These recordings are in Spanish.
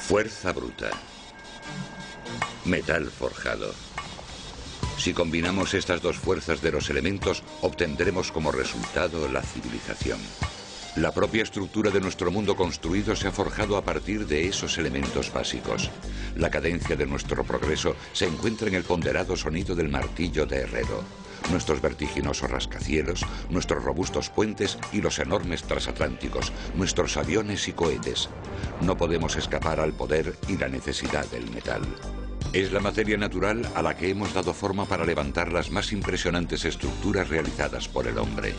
Fuerza bruta. Metal forjado. Si combinamos estas dos fuerzas de los elementos, obtendremos como resultado la civilización. La propia estructura de nuestro mundo construido se ha forjado a partir de esos elementos básicos. La cadencia de nuestro progreso se encuentra en el ponderado sonido del martillo de herrero. Nuestros vertiginosos rascacielos, nuestros robustos puentes y los enormes transatlánticos, nuestros aviones y cohetes. No podemos escapar al poder y la necesidad del metal. Es la materia natural a la que hemos dado forma para levantar las más impresionantes estructuras realizadas por el hombre.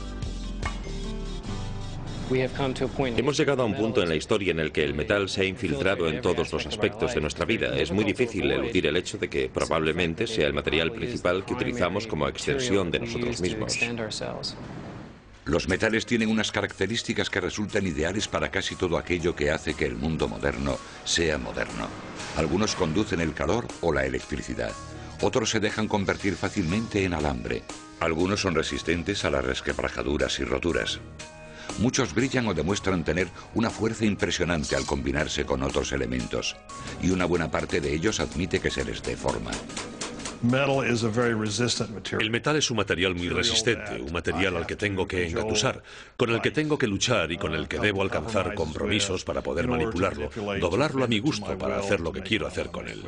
Hemos llegado a un punto en la historia en el que el metal se ha infiltrado en todos los aspectos de nuestra vida. Es muy difícil eludir el hecho de que probablemente sea el material principal que utilizamos como extensión de nosotros mismos. Los metales tienen unas características que resultan ideales para casi todo aquello que hace que el mundo moderno sea moderno. Algunos conducen el calor o la electricidad. Otros se dejan convertir fácilmente en alambre. Algunos son resistentes a las resquebrajaduras y roturas. Muchos brillan o demuestran tener una fuerza impresionante al combinarse con otros elementos. Y una buena parte de ellos admite que se les dé forma. El metal es un material muy resistente, un material al que tengo que engatusar, con el que tengo que luchar y con el que debo alcanzar compromisos para poder manipularlo, doblarlo a mi gusto para hacer lo que quiero hacer con él.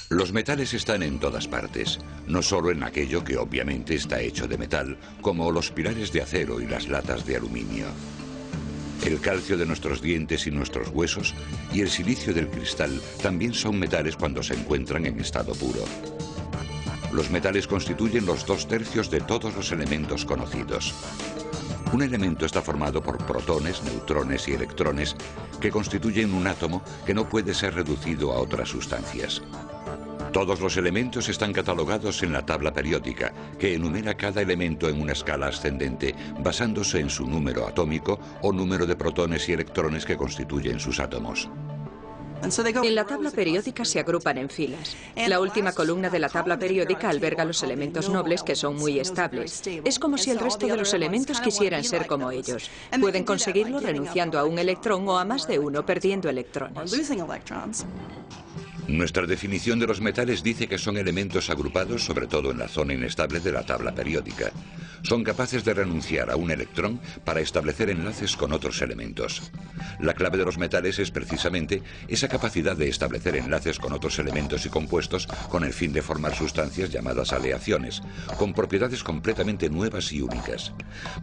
Los metales están en todas partes, no solo en aquello que obviamente está hecho de metal, como los pilares de acero y las latas de aluminio. El calcio de nuestros dientes y nuestros huesos y el silicio del cristal también son metales cuando se encuentran en estado puro. Los metales constituyen los 2/3 de todos los elementos conocidos. Un elemento está formado por protones, neutrones y electrones que constituyen un átomo que no puede ser reducido a otras sustancias. Todos los elementos están catalogados en la tabla periódica, que enumera cada elemento en una escala ascendente, basándose en su número atómico o número de protones y electrones que constituyen sus átomos. En la tabla periódica se agrupan en filas. La última columna de la tabla periódica alberga los elementos nobles que son muy estables. Es como si el resto de los elementos quisieran ser como ellos. Pueden conseguirlo renunciando a un electrón o a más de uno, perdiendo electrones. Nuestra definición de los metales dice que son elementos agrupados sobre todo en la zona inestable de la tabla periódica. Son capaces de renunciar a un electrón para establecer enlaces con otros elementos. La clave de los metales es precisamente esa capacidad de establecer enlaces con otros elementos y compuestos con el fin de formar sustancias llamadas aleaciones, con propiedades completamente nuevas y únicas.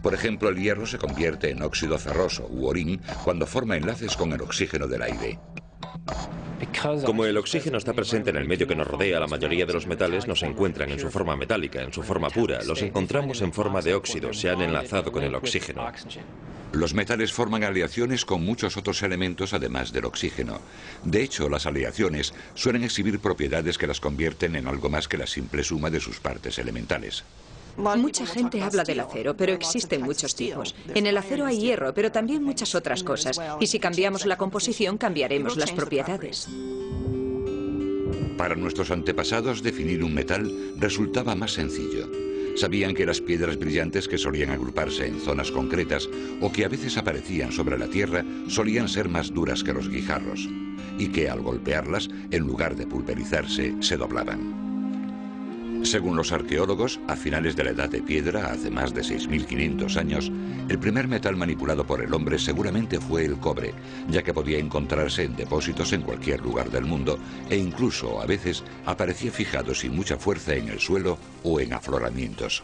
Por ejemplo, el hierro se convierte en óxido ferroso u orín cuando forma enlaces con el oxígeno del aire. Como el oxígeno está presente en el medio que nos rodea, la mayoría de los metales no se encuentran en su forma metálica, en su forma pura. Los encontramos en forma de óxido, se han enlazado con el oxígeno. Los metales forman aleaciones con muchos otros elementos además del oxígeno. De hecho, las aleaciones suelen exhibir propiedades que las convierten en algo más que la simple suma de sus partes elementales. Mucha gente habla del acero, pero existen muchos tipos. En el acero hay hierro, pero también muchas otras cosas. Y si cambiamos la composición, cambiaremos las propiedades. Para nuestros antepasados, definir un metal resultaba más sencillo. Sabían que las piedras brillantes que solían agruparse en zonas concretas o que a veces aparecían sobre la tierra solían ser más duras que los guijarros y que al golpearlas, en lugar de pulverizarse, se doblaban. Según los arqueólogos, a finales de la Edad de Piedra, hace más de 6.500 años, el primer metal manipulado por el hombre seguramente fue el cobre, ya que podía encontrarse en depósitos en cualquier lugar del mundo e incluso, a veces, aparecía fijado sin mucha fuerza en el suelo o en afloramientos.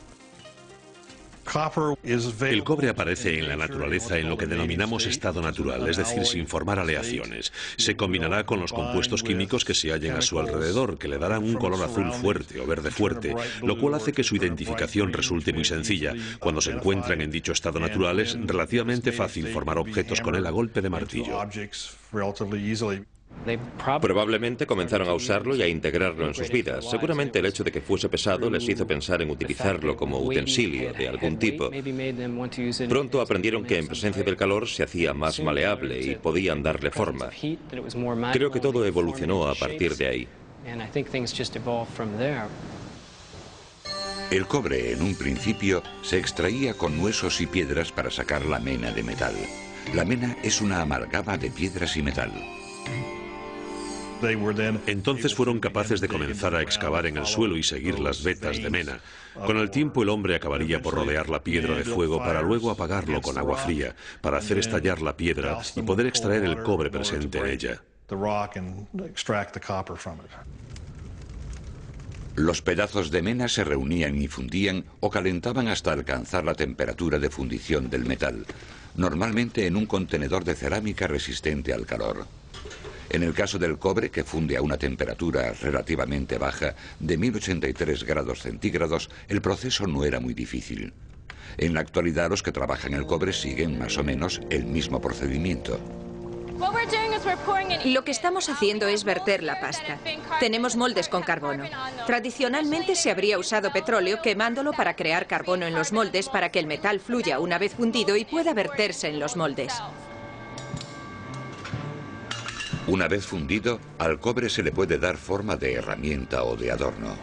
El cobre aparece en la naturaleza en lo que denominamos estado natural, es decir, sin formar aleaciones. Se combinará con los compuestos químicos que se hallen a su alrededor, que le darán un color azul fuerte o verde fuerte, lo cual hace que su identificación resulte muy sencilla. Cuando se encuentran en dicho estado natural es relativamente fácil formar objetos con él a golpe de martillo. Probablemente comenzaron a usarlo y a integrarlo en sus vidas. Seguramente el hecho de que fuese pesado les hizo pensar en utilizarlo como utensilio de algún tipo. Pronto aprendieron que en presencia del calor se hacía más maleable y podían darle forma. Creo que todo evolucionó a partir de ahí. El cobre, en un principio, se extraía con huesos y piedras para sacar la mena de metal. La mena es una amalgama de piedras y metal. Entonces fueron capaces de comenzar a excavar en el suelo y seguir las vetas de mena. Con el tiempo el hombre acabaría por rodear la piedra de fuego para luego apagarlo con agua fría, para hacer estallar la piedra y poder extraer el cobre presente en ella. Los pedazos de mena se reunían y fundían o calentaban hasta alcanzar la temperatura de fundición del metal, normalmente en un contenedor de cerámica resistente al calor. En el caso del cobre, que funde a una temperatura relativamente baja de 1083 grados centígrados, el proceso no era muy difícil. En la actualidad, los que trabajan el cobre siguen más o menos el mismo procedimiento. Lo que estamos haciendo es verter la pasta. Tenemos moldes con carbono. Tradicionalmente se habría usado petróleo quemándolo para crear carbono en los moldes para que el metal fluya una vez fundido y pueda verterse en los moldes. Una vez fundido, al cobre se le puede dar forma de herramienta o de adorno.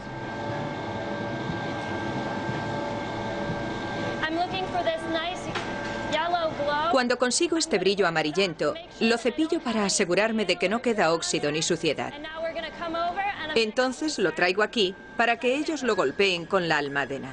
Cuando consigo este brillo amarillento, lo cepillo para asegurarme de que no queda óxido ni suciedad. Entonces lo traigo aquí para que ellos lo golpeen con la almadena.